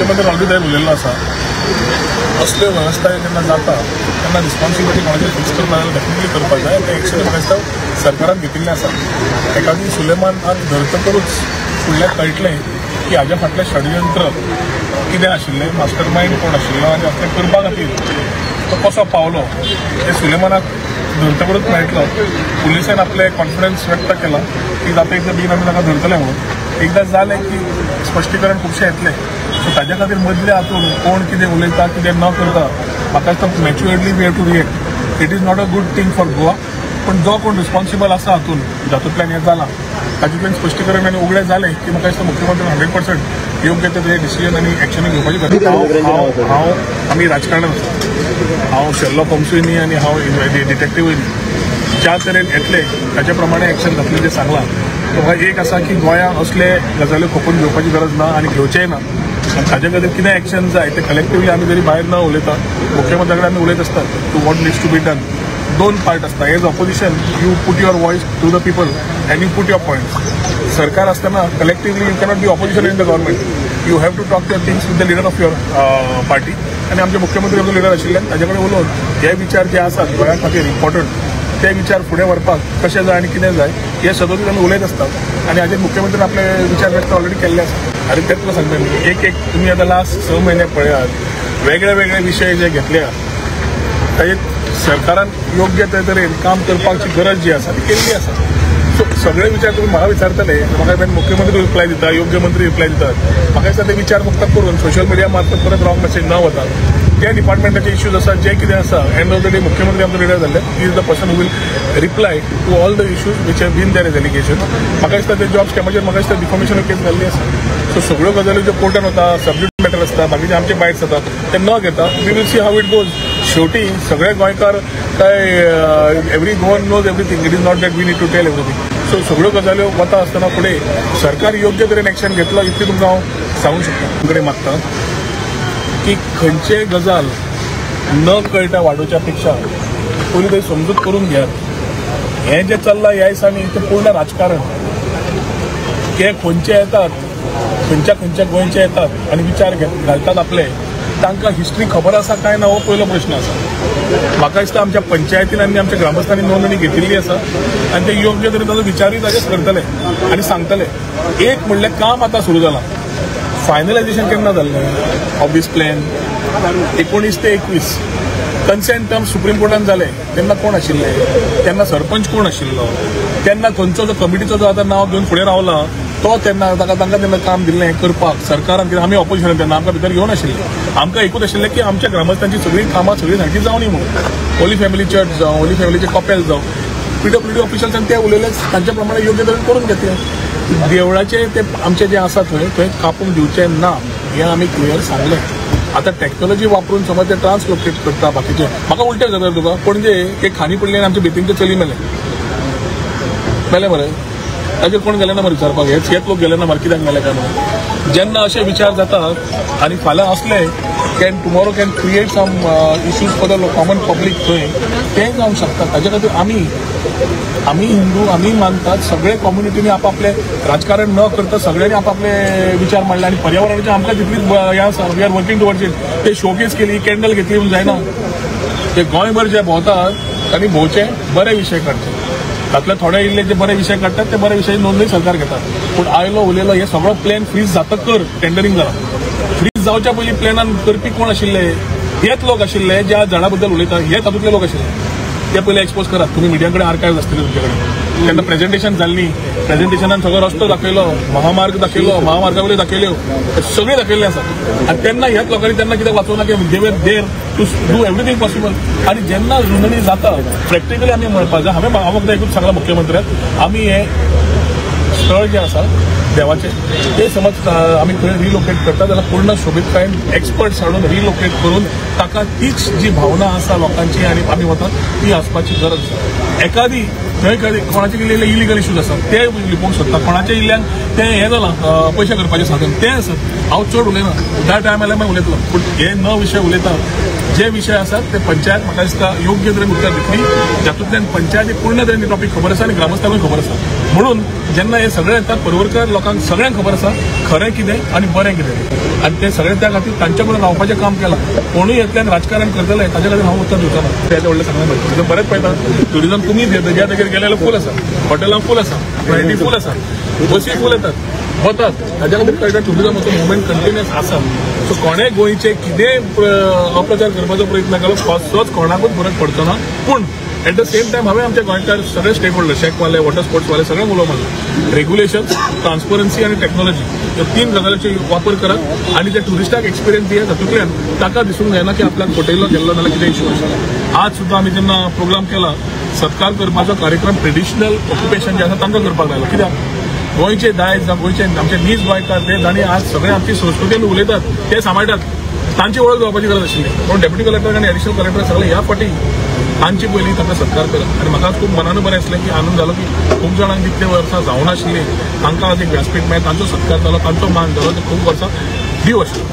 मुख्यमंत्री ऑलरेडी थंय उलयल्लो आसा असल्यो वेवस्था जेन्ना जाता तेन्ना रिस्पॉन्सिबिलिटी कोणाचेर फिक्स करता जाल्यार डेफिनेटली करपाक जाय. ते एक्शन म्हाका दिसता सरकारान घेतिल्लें आसा. एखादी सुलेमानाक धरतकरूच फुडलें कळटलें की हाज्या फाटलें षडयंत्र कितें आशिल्लें, मास्टर मायंड कोण आशिल्लो आनी असलें करपा खातीर तो कसो पावलो ते सुलेमानाक धरतकरूच मेळटलो. पुलिसेन आपले कॉन्फिडन्स व्यक्त केला की जाता एकदां बेगीन आमी ताका धरतले म्हणून. एकदां जालें की स्पश्टीकरण खुबशें येतलें. सो ताज्या खातीर मदल्या हातून कोण कितें उलयता कितें न करता म्हाका दिसता maturedly we have to react. It is not a good thing for Goa. पण जो कोण रिस्पॉन्सिबल आसा हातून जातूंतल्यान हें जालां तातूंतल्यान स्पश्टीकरण आनी उगडें जालें की म्हाका दिसता मुख्यमंत्र्यान 100% योग्य ते डिसिजन आनी एक्शन घेवपाची गरज. आमी राजकारणांत आसा. हांव शेर्लॉक होम्सूय न्ही आनी हांव डिटेक्टिव्हय न्ही. ज्या तरेन येतले ताचे प्रमाणे एक्शन जातलें जें सांगलां म्हाका एक आसा की गोंयांत असले गजाल्यो खपून घेवपाची गरज ना आनी घेवचेय ना. आनी ताजे खातीर कितें एक्शन जाय ते कलेक्टिवली आमी जरी भायर न उलयता मुख्यमंत्र्या कडेन आमी उलयत आसतात to what needs to be done. दोन पार्ट आसता. As opposition you put your voice to the people and you put your points. सरकार आसतना collectively you cannot be opposition in the government. You have to talk your things with the leader of your party. आनी आमचे मुख्यमंत्री आमचो leader आशिल्ल्यान ताजे कडेन उलोवन हे विचार जे आसात गोंया खातीर इम्पॉर्टंट ते विचार फुडें व्हरपाक कशें जाय आनी कितें जाय हे सदोदीत आमी उलयत आसतात. आनी हाजेर मुख्यमंत्र्यान आपले विचार व्यक्त ऑलरेडी केल्ले आसा. आनी तेच तुका सांगता न्ही एक तुमी आतां लास्ट 6 म्हयने पळयात वेगळे वेगळे विशय जे घेतले ताजेर सरकारान योग्य ते तरेन काम करपाची गरज जी आसा ती केल्ली आसा. सो सगळे विचार तुम्ही म्हाका विचारतले म्हाका मुख्यमंत्री रिप्लाय दिता योग्य मंत्री रिप्लाय दितात. म्हाका दिसता ते विचार मुक्त करून सोशल मिडिया मार्फत परत रॉंग मेसेज न वता. त्या डिपार्टमेंटाचे इश्यूज आसा जे कितें आसा एंड ऑफ द डे मुख्यमंत्री आमचो लिडर जाल्ले he is the person who will reply to all the issues which have been there as allegation. म्हाका दिसता ते जॉब स्कॅमाचेर म्हाका दिसता डिफॉर्मेशन केस घाल्ली आसा. सो सगळ्यो गजाली ज्यो कोर्टान वता सबज्युट मॅटर आसता बाकीचे आमचे बायट्स जातात ते न घेता we will see how it goes. शेवटी सगळे गोंयकार काय every Goan knows everything. It is not that we need to tell everything. So सगळ्यो गजाल्यो वता आसतना फुडें सरकार योग्य तरेन एक्शन घेतलो इतली तुमकां हांव सांगूंक शकता. तुमचे कडेन मागता की खंयचे गजाल न कळटा वाडोवच्या पेक्षा पयलीं थंय समजूत करून घेयात. हें जें चल्लां ह्या दिसांनी तें पूर्ण राजकारण. ते खंयचे येतात खंयच्या खंयच्या गोंयचे येतात आनी विचार घालतात आपले तांकां हिस्ट्री खबर आसा काय ना हो पयलो प्रश्न आसा. म्हाका दिसता आमच्या पंचायतीन आनी आमच्या ग्रामस्थांनी नोंदणी घेतिल्ली आसा आनी ते योग्य तरेन ताजो विचारूय ताजेच करतले आनी सांगतले. एक म्हणल्यार काम आतां सुरू जालां. फायनलायझेशन केन्ना जाल्लें ऑफ दीस प्लॅन 19 ते 21 कन्सेंट टर्म्स सुप्रीम कोर्टान जाले तेन्ना कोण आशिल्ले तेन्ना सरपंच कोण आशिल्लो तेन्ना खंयचो जो कमिटीचो जो आतां नांव घेवन फुडें रावला तो तेन्ना तांकां तेन्ना काम दिल्लें करपाक सरकारान. कित्याक आमी ऑपोजिशनान तेन्ना आमकां भितर घेवन आशिल्ले. आमकां एकूच आशिल्लें की आमच्या ग्रामस्थांची सगळीं कामां सगळीं सारकी जावनी म्हणून. होली फॅमिली चर्च जावं होली फॅमिलीचे कपेल जावं PWD ऑफिशल्सान ते उलयलेच तांच्या प्रमाणे योग्य तरेन करून घेतले. देवळाचे ते आमचे जे आसा थंय कापूंक दिवचे ना हें आमी क्लियर सांगलें. आतां टॅक्नॉलॉजी वापरून समज ते ट्रान्सलोकेट करता बाकीचे. म्हाका उलटें जाता तुका पणजे एक खानी पडली आनी आमचे बेतींचे चली मेले मरे. ताजेर कोण गेले ना मरे विचारपाक. हेच लोक गेले ना मरे कित्याक मेले काय म्हणून. जेन्ना अशे विचार जातात आनी फाल्यां असले tomorrow can create some issues for the common public थंय तें जावंक शकता. ताजे खातीर आमी हिंदू आमी मानतात सगळे कम्युनिटीनी आपापले राजकारण न करता सगळ्यांनी आपापले विचार मांडले आनी पर्यावरणाचे आमकां तितलीच हें आसा. We are working towards it. ते शोकेस केली कॅन्डल घेतली म्हूण जायना. ते गोंयभर जे भोंवतात तांणी भोंवचे बरे विशय काडचे. तातले थोडे इल्ले जे बरे विशय काडटात ते बरे विशयाची नोंदणी सरकार घेता. पूण आयलो उलयलो हे सगळो प्लॅन फ्रीज जाता कर टेंडरींग जाला. फ्रीज जावच्या पयलीं प्लॅनान करपी कोण आशिल्ले हेच लोक आशिल्ले ज्या झाडा बद्दल उलयता हे तातूंतले लोक आशिल्ले. ते पयलीं एक्सपोज करात. तुमी मिडिया कडेन आर्कायव्ज आसतले तुमचे कडेन. तेन्ना प्रेझेंटेशन जाल्ली प्रेझेंटेशनान सगळो रस्तो दाखयलो महामार्ग दाखयलो महामार्गावयल्यो दाखयल्यो सगळें दाखयल्लें आसा. आनी तेन्ना ह्याच लोकांनी तेन्ना कित्याक वाचोवना की दे वर देर टू डू एवरीथिंग पॉसिबल. आनी जेन्ना नोंदणी जाता प्रॅक्टिकली आमी म्हणपाक जाय. हांवें फक्त एकूच सांगलां मुख्यमंत्र्याक आमी हें स्थळ जें आसा देवाचें ते समज आमी खंय रिलोकेट करता जाल्यार पूर्ण सोबीतकायेन एक्सपर्ट्स हाडून रिलोकेट करून ताका तीच जी भावना आसा लोकांची आनी आमी वतात ती आसपाची गरज आसा. एखादी थंय कोणाचे इल्ले इलिगल इश्यूज आसात ते लिपोवंक सोदता. कोणाच्या इल्ल्यान तें हें जालां पयशे करपाचें साधन तें आसत. हांव चड उलयना त्या टायमार हांवें उलयतलो पूण हे न विशय उलयता जे विशय आसात ते पंचायत म्हाका दिसता योग्य तरेन उत्तर दितली. जातूंतल्यान पंचायतीक पूर्ण तरेन टॉपीक खबर आसा आनी ग्रामस्थांकूय खबर आसा. म्हणून जेन्ना हे सगळे येतात परवरकर लोकांक सगळ्यांक खबर आसा खरें कितें आनी बरें कितें आनी ते सगळे त्या खातीर तांचे कडेन रावपाचें काम केलां. कोणूय येतल्यान राजकारण करतले ताचे खातीर हांव उत्तर दिवचो ना. तेजे व्हडलें सांगना तुजें बरेंच पळयता ट्युरिजम तुमी ज्या जाग्यार गेले जाल्यार फूल आसा, हॉटेलां फूल आसा, फ्लायटी फूल आसा, बसी फूल येतात वतात. ताच्या खातीर कळटा ट्युरिजमाचो मुवमेंट कंटिन्युअस आसा. सो कोणेय गोंयचे कितेंय अप्रचार करपाचो प्रयत्न केलो कसोच कोणाकूच फरक पडचो ना. पूण एट द सेम टायम हांवें आमच्या गोंयकार सगळे स्टेक होल्डर शेकवाले, वॉटर स्पोर्ट्सवाले सगळ्यांक उलोवंक मारलें. रेग्युलेशन, ट्रान्सपरन्सी आनी टेक्नॉलॉजी ह्यो 3 गजालींचो वापर करात आनी त्या ट्युरिस्टाक एक्सपिरियन्स दियात. तातूंतल्यान ताका दिसूंक जायना की आपल्याक फटयलो गेल्लो नाल्यार कितें इश्यू आसा. आज सुद्दां आमी जेन्ना प्रोग्राम केला सत्कार करपाचो कार्यक्रम ट्रेडिशनल ऑक्युपेशन जे आसा तांकां करपाक लायलो. कित्याक गोंयचे दायज गोंयचे आमचे नीज गोंयकार ते तांणी आज सगळे आमची संस्कृती आमी उलयतात ते सांबाळटात. तांची वळख जावपाची गरज आशिल्ली. पूण डेप्युटी कलेक्टर आनी एडिशनल कलेक्टर सगळे ह्या फावटी तांची पयलीं ताका सत्कार केला. आनी म्हाका खूब मनान बरें आसलें की आनंद जालो की खूब जाणांक कितले वर्सां जावनाशिल्लीं तांकां आज एक व्यासपीठ मेळ्ळें, तांचो सत्कार जालो, तांचो मान जालो. ते खूब वर्सां दीव आशिल्लो.